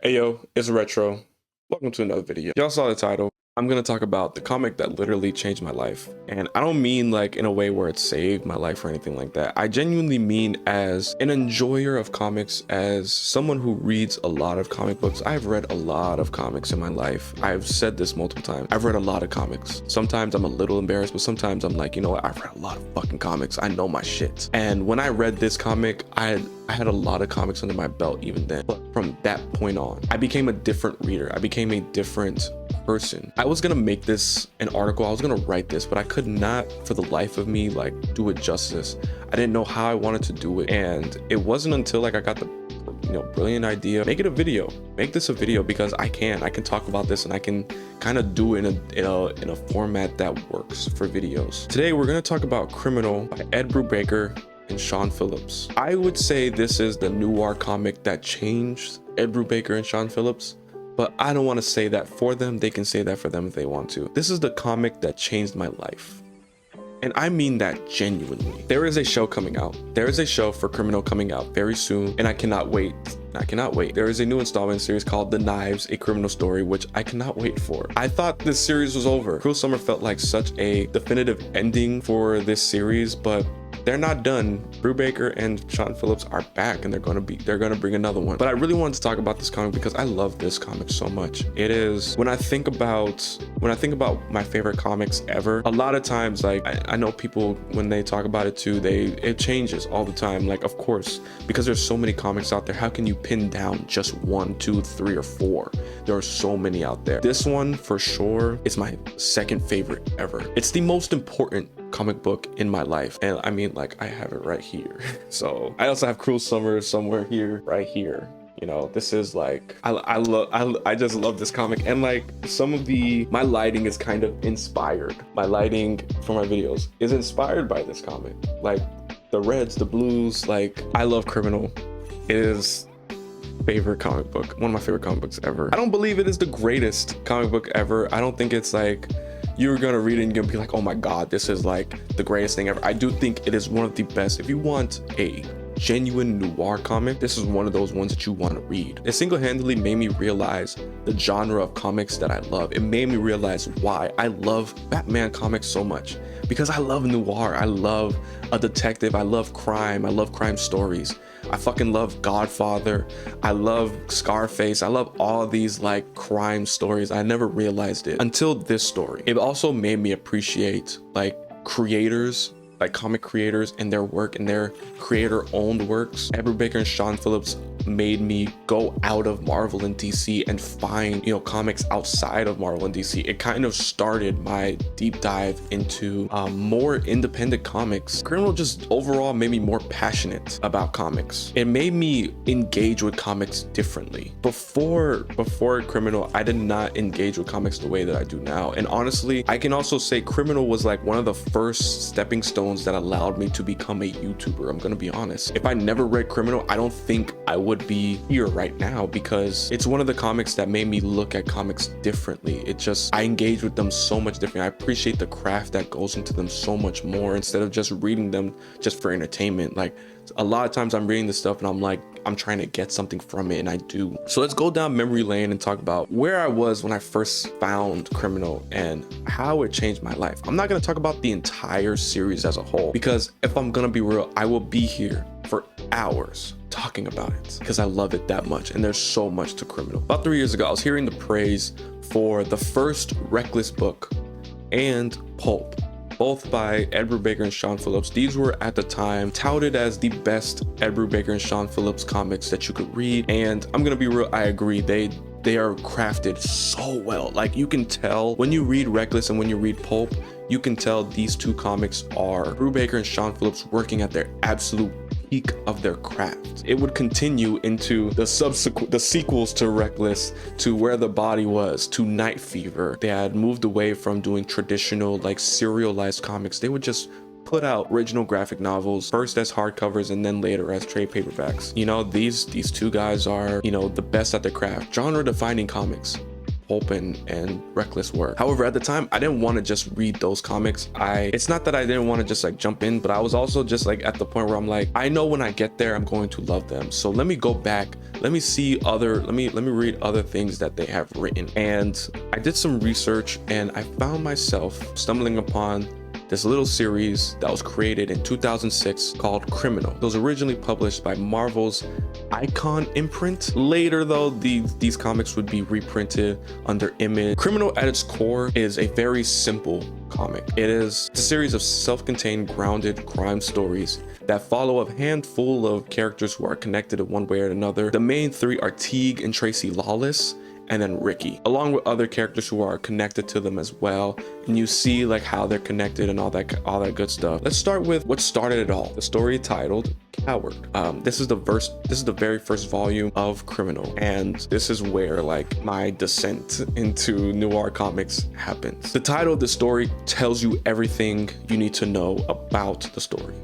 Hey yo, it's Retro. Welcome to another video. Y'all saw the title. I'm gonna talk about the comic that literally changed my life. And I don't mean like in a way where it saved my life or anything like that. I genuinely mean as an enjoyer of comics, as someone who reads a lot of comic books. I've read a lot of comics in my life. I've said this multiple times. I've read a lot of comics. Sometimes I'm a little embarrassed, but sometimes I'm like, you know what? I've read a lot of fucking comics. I know my shit. And when I read this comic, I had a lot of comics under my belt even then. But from that point on, I became a different reader. I became a different person. I was gonna make this an article. I was gonna write this, but I could not for the life of me like do it justice. I didn't know how I wanted to do it. And it wasn't until like I got the brilliant idea, make it a video, make this a video, because I can talk about this and I can kind of do it in a format that works for videos. Today we're going to talk about Criminal by Ed Brubaker and Sean Phillips. I would say this is the Noir comic that changed Ed Brubaker and Sean Phillips, but I don't want to say that for them. They can say that for them if they want to. This is the comic that changed my life. And I mean that genuinely. There is a show coming out. There is a show for Criminal coming out very soon, and I cannot wait. I cannot wait. There is a new installment series called The Knives, A Criminal Story, which I cannot wait for. I thought this series was over. Cruel Summer felt like such a definitive ending for this series, but they're not done. Brubaker and Sean Phillips are back, and they're gonna bring another one. But I really wanted to talk about this comic because I love this comic so much. It is, when I think about my favorite comics ever, a lot of times, like I know people when they talk about it too, it changes all the time. Like, of course, because there's so many comics out there, how can you pin down just 1, 2, 3, or 4? There are so many out there. This one for sure is my second favorite ever. It's the most important comic book in my life, and I mean, like, I have it right here. So I also have Cruel Summer somewhere here, right here. You know, this is like, I just love this comic. And like, some of my lighting is kind of inspired. My lighting for my videos is inspired by this comic. Like the reds, the blues. Like, I love Criminal. It is favorite comic book, one of my favorite comic books ever. I don't believe it is the greatest comic book ever. I don't think it's like you're gonna read it and you're gonna be like, oh my god, this is like the greatest thing ever. I do think it is one of the best. If you want a genuine noir comic, this is one of those ones that you want to read. It single-handedly made me realize the genre of comics that I love. It made me realize why I love Batman comics so much, because I love noir. I love a detective. I love crime. I love crime stories. I fucking love Godfather. I love Scarface. I love all these like crime stories. I never realized it until this story. It also made me appreciate like creators, like comic creators and their work and their creator owned works. Ed Brubaker and Sean Phillips made me go out of Marvel and DC and find, you know, comics outside of Marvel and DC. It kind of started my deep dive into more independent comics. Criminal just overall made me more passionate about comics. It made me engage with comics differently. Before Criminal, I did not engage with comics the way that I do now. And honestly, I can also say Criminal was like one of the first stepping stones that allowed me to become a YouTuber. I'm gonna be honest. If I never read Criminal, I don't think I would be here right now, because it's one of the comics that made me look at comics differently. I engage with them so much differently. I appreciate the craft that goes into them so much more, instead of just reading them just for entertainment. Like, a lot of times I'm reading this stuff and I'm like, I'm trying to get something from it, and I do. So let's go down memory lane and talk about where I was when I first found Criminal and how it changed my life. I'm not going to talk about the entire series as a whole, because if I'm going to be real, I will be here for hours talking about it, because I love it that much, and there's so much to Criminal. About 3 years ago, I was hearing the praise for the first Reckless book and Pulp, both by Ed Brubaker and Sean Phillips. These were at the time touted as the best Ed Brubaker and Sean Phillips comics that you could read, and I'm gonna be real, I agree. They are crafted so well. Like, you can tell when you read Reckless and when you read Pulp, you can tell these two comics are Brubaker and Sean Phillips working at their absolute peak of their craft. It would continue into the sequels to Reckless, to Where the Body Was, to Night Fever. They had moved away from doing traditional like serialized comics. They would just put out original graphic novels, first as hardcovers and then later as trade paperbacks. You know, these two guys are, you know, the best at their craft. Genre defining comics. open and reckless work. However, at the time, I didn't want to just read those comics. It's not that I didn't want to just like jump in, but I was also just like at the point where I'm like, I know when I get there, I'm going to love them. So let me go back, let me see let me read other things that they have written. And I did some research and I found myself stumbling upon this little series that was created in 2006 called Criminal. It was originally published by Marvel's Icon imprint. Later though, these comics would be reprinted under Image. Criminal at its core is a very simple comic. It's a series of self-contained, grounded crime stories that follow a handful of characters who are connected in one way or another. The main three are Teague and Tracy Lawless, and then Ricky, along with other characters who are connected to them as well. And you see like how they're connected and all that good stuff. Let's start with what started it all. The story titled Coward. This is the very first volume of Criminal, and this is where like my descent into noir comics happens. The title of the story tells you everything you need to know about the story.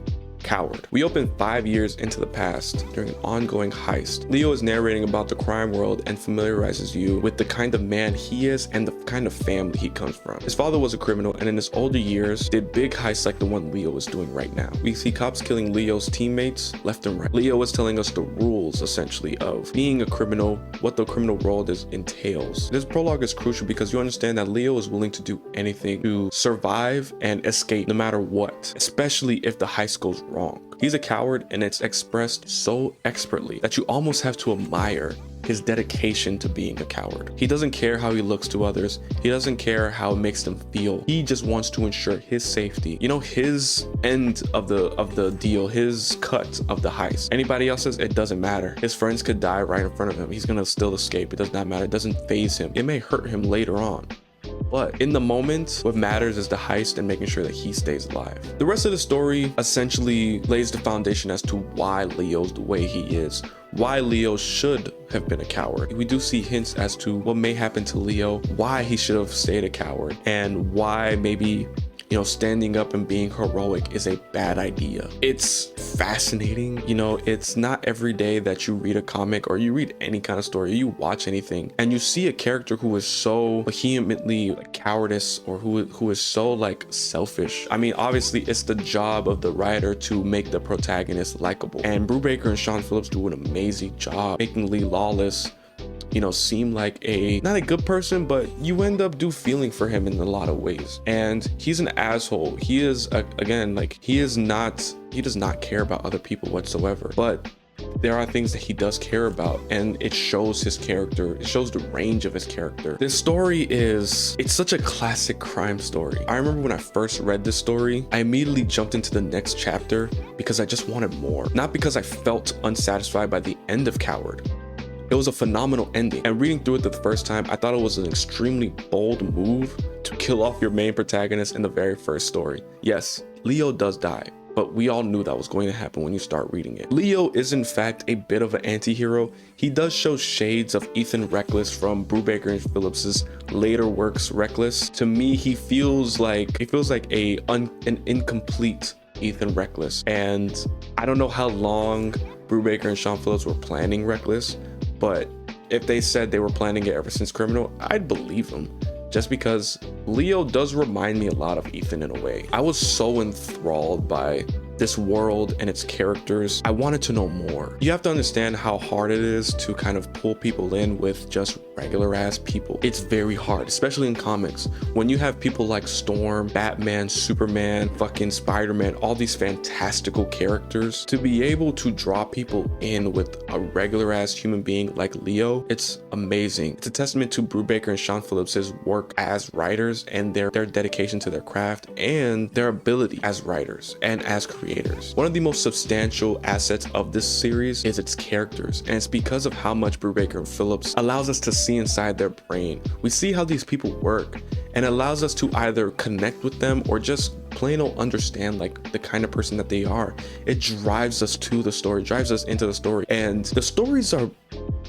Coward. We open 5 years into the past during an ongoing heist. Leo is narrating about the crime world and familiarizes you with the kind of man he is and the kind of family he comes from. His father was a criminal, and in his older years did big heists like the one Leo is doing right now. We see cops killing Leo's teammates left and right. Leo is telling us the rules essentially of being a criminal, what the criminal world entails. This prologue is crucial because you understand that Leo is willing to do anything to survive and escape no matter what, especially if the heist goes wrong. He's a coward, and it's expressed so expertly that you almost have to admire his dedication to being a coward. He doesn't care how he looks to others. He doesn't care how it makes them feel. He just wants to ensure his safety. You know, his end of the deal, his cut of the heist. Anybody else's, it doesn't matter. His friends could die right in front of him. He's gonna still escape. It does not matter. It doesn't faze him. It may hurt him later on, but in the moment, what matters is the heist and making sure that he stays alive. The rest of the story essentially lays the foundation as to why Leo's the way he is, why Leo should have been a coward. We do see hints as to what may happen to Leo, why he should have stayed a coward, and why maybe, you know, standing up and being heroic is a bad idea. It's fascinating. You know, it's not every day that you read a comic or you read any kind of story, you watch anything, and you see a character who is so vehemently like cowardice, or who is so like selfish. I mean, obviously it's the job of the writer to make the protagonist likable, and Brubaker and Sean Phillips do an amazing job making Lee Lawless, you know, seem like not a good person, but you end up feeling for him in a lot of ways. And he's an asshole. He is again, like, he does not care about other people whatsoever, but there are things that he does care about, and it shows his character. It shows the range of his character. This story it's such a classic crime story. I remember when I first read this story, I immediately jumped into the next chapter because I just wanted more, not because I felt unsatisfied by the end of Coward. It was a phenomenal ending, and reading through it the first time, I thought it was an extremely bold move to kill off your main protagonist in the very first story. Yes, Leo does die, but we all knew that was going to happen when you start reading it. Leo is in fact a bit of an anti-hero. He does show shades of Ethan Reckless from Brubaker and Phillips's later works Reckless. To me, he feels like an incomplete Ethan Reckless, and I don't know how long Brubaker and Sean Phillips were planning Reckless, but if they said they were planning it ever since Criminal, I'd believe them, just because Leo does remind me a lot of Ethan in a way. I was so enthralled by this world and its characters. I wanted to know more. You have to understand how hard it is to kind of pull people in with just regular ass people. It's very hard, especially in comics, when you have people like Storm, Batman, Superman, fucking Spider-Man, all these fantastical characters. To be able to draw people in with a regular ass human being like Leo, it's amazing. It's a testament to Brubaker and Sean Phillips' work as writers and their dedication to their craft and their ability as writers and as creators. One of the most substantial assets of this series is its characters, and it's because of how much Brubaker and Phillips allows us to see inside their brain. We see how these people work, and allows us to either connect with them or just plain old understand like the kind of person that they are. It drives us to the story, drives us into the story, and the stories are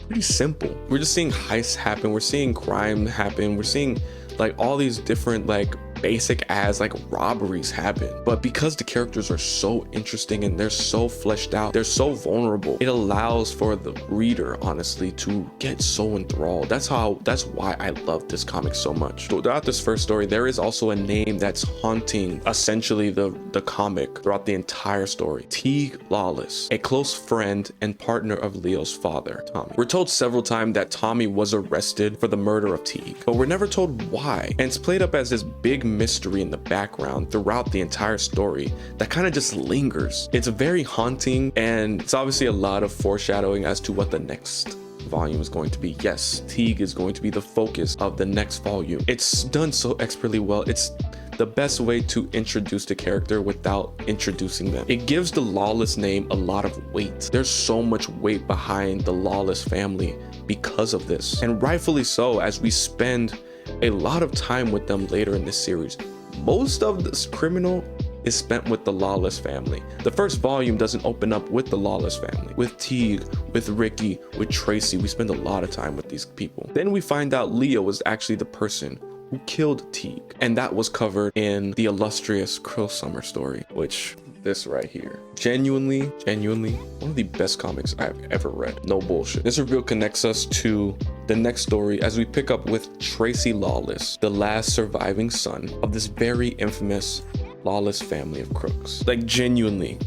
pretty simple. We're just seeing heists happen, we're seeing crime happen, we're seeing like all these different like basic as like robberies happen, but because the characters are so interesting and they're so fleshed out, they're so vulnerable, it allows for the reader honestly to get so enthralled. That's why I love this comic so much. Throughout this first story, there is also a name that's haunting essentially the comic throughout the entire story. Teague Lawless, a close friend and partner of Leo's father, Tommy. We're told several times that Tommy was arrested for the murder of Teague, but we're never told why, and it's played up as this big mystery in the background throughout the entire story that kind of just lingers. It's very haunting, and it's obviously a lot of foreshadowing as to what the next volume is going to be. Yes, Teague is going to be the focus of the next volume. It's done so expertly well. It's the best way to introduce the character without introducing them. It gives the Lawless name a lot of weight. There's so much weight behind the Lawless family because of this, and rightfully so, as we spend a lot of time with them later in this series. Most of this criminal is spent with the Lawless family. The first volume doesn't open up with the Lawless family, with Teague, with Ricky, with Tracy. We spend a lot of time with these people. Then we find out Leo was actually the person who killed Teague, and that was covered in the illustrious Cruel Summer story, which this right here, genuinely one of the best comics I've ever read. No bullshit. This reveal connects us to the next story as we pick up with Tracy Lawless, the last surviving son of this very infamous Lawless family of crooks. Like genuinely,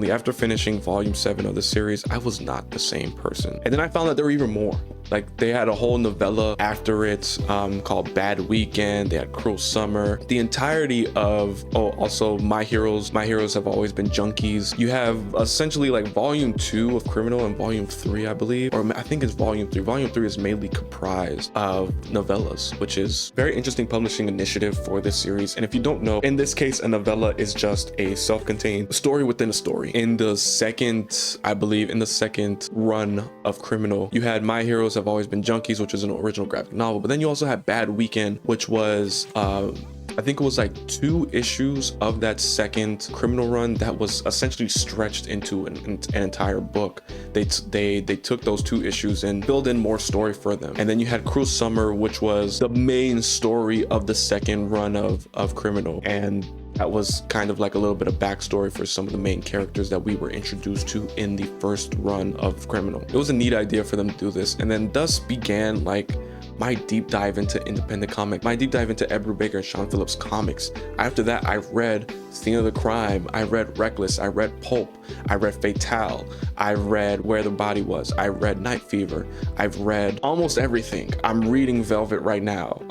after finishing volume 7 of the series, I was not the same person. And then I found out there were even more. Like they had a whole novella after it called Bad Weekend. They had Cruel Summer. The entirety of, also My Heroes Have Always Been Junkies. You have essentially like volume 2 of Criminal and volume 3, I believe, or I think it's volume 3. Volume 3 is mainly comprised of novellas, which is very interesting publishing initiative for this series. And if you don't know, in this case, a novella is just a self-contained story within a story. In the second, I believe, in the second run of Criminal, you had My Heroes Have Always Been Junkies, which is an original graphic novel, but then you also had Bad Weekend, which was I think it was like 2 issues of that second Criminal run that was essentially stretched into an entire book. They took those 2 issues and filled in more story for them. And then you had Cruel Summer, which was the main story of the second run of Criminal, and that was kind of like a little bit of backstory for some of the main characters that we were introduced to in the first run of Criminal. It was a neat idea for them to do this, and then thus began like my deep dive into independent comic, my deep dive into Ed Brubaker and Sean Phillips comics. After that, I read Scene of the Crime, I read Reckless, I read Pulp, I read Fatale, I read Where the Body Was, I read Night Fever, I've read almost everything. I'm reading Velvet right now.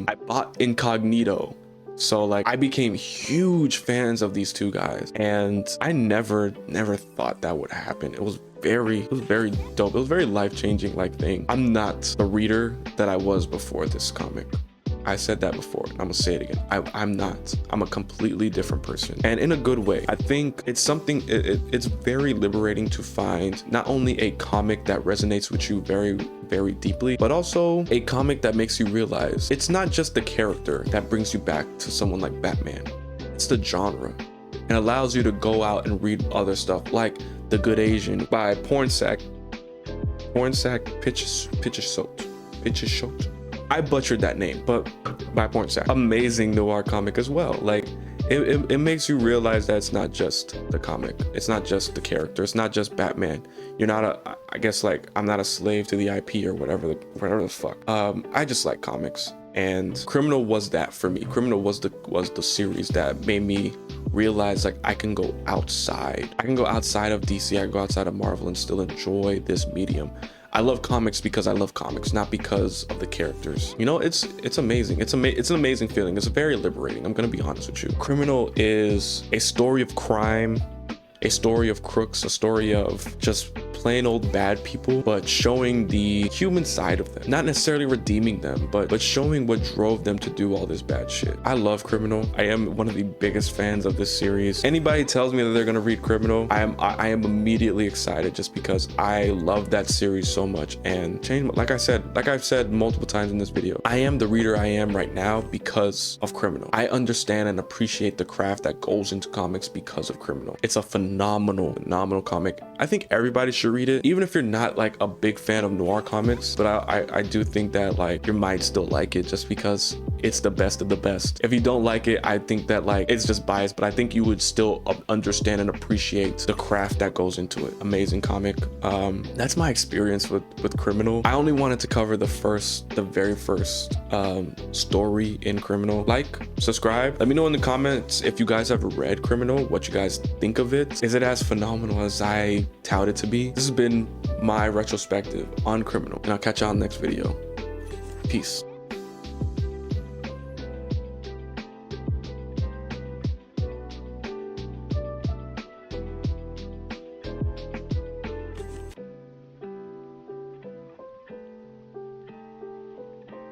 I bought Incognito. So like I became huge fans of these 2 guys, and I never thought that would happen. It was very dope. It was very life-changing like thing. I'm not the reader that I was before this comic. I said that before, I'm gonna say it again. I'm not. I'm a completely different person, and in a good way. I think it's something, it's very liberating to find not only a comic that resonates with you very deeply, but also a comic that makes you realize it's not just the character that brings you back to someone like Batman. It's the genre, and allows you to go out and read other stuff like The Good Asian by Pornsak Pitcheshote. I butchered that name, but by Pornsak. Amazing noir comic as well. Like it makes you realize that it's not just the comic, it's not just the character, it's not just Batman. You're not I guess like I'm not a slave to the IP or whatever the fuck. I just like comics, and Criminal was that for me. Criminal was the series that made me realize like I can go outside of DC, I can go outside of Marvel and still enjoy this medium. I love comics because I love comics, not because of the characters. You know, it's amazing. It's an amazing feeling. It's very liberating. I'm gonna be honest with you. Criminal is a story of crime, a story of crooks, a story of just plain old bad people, but showing the human side of them. Not necessarily redeeming them, but showing what drove them to do all this bad shit. I love Criminal. I am one of the biggest fans of this series. Anybody tells me that they're gonna read Criminal, I am immediately excited, just because I love that series so much. And like I've said multiple times in this video, I am the reader I am right now because of Criminal. I understand and appreciate the craft that goes into comics because of Criminal. It's a phenomenal comic. I think everybody should read it, even if you're not like a big fan of noir comics, but I do think that like you might still like it just because it's the best of the best. If you don't like it, I think that like it's just biased, but I think you would still understand and appreciate the craft that goes into it. Amazing comic. That's my experience with Criminal. I only wanted to cover the very first story in Criminal. Like, subscribe, let me know in the comments if you guys have read Criminal, what you guys think of it. Is it as phenomenal as I tout it to be? This has been my retrospective on Criminal, and I'll catch y'all in the next video. Peace.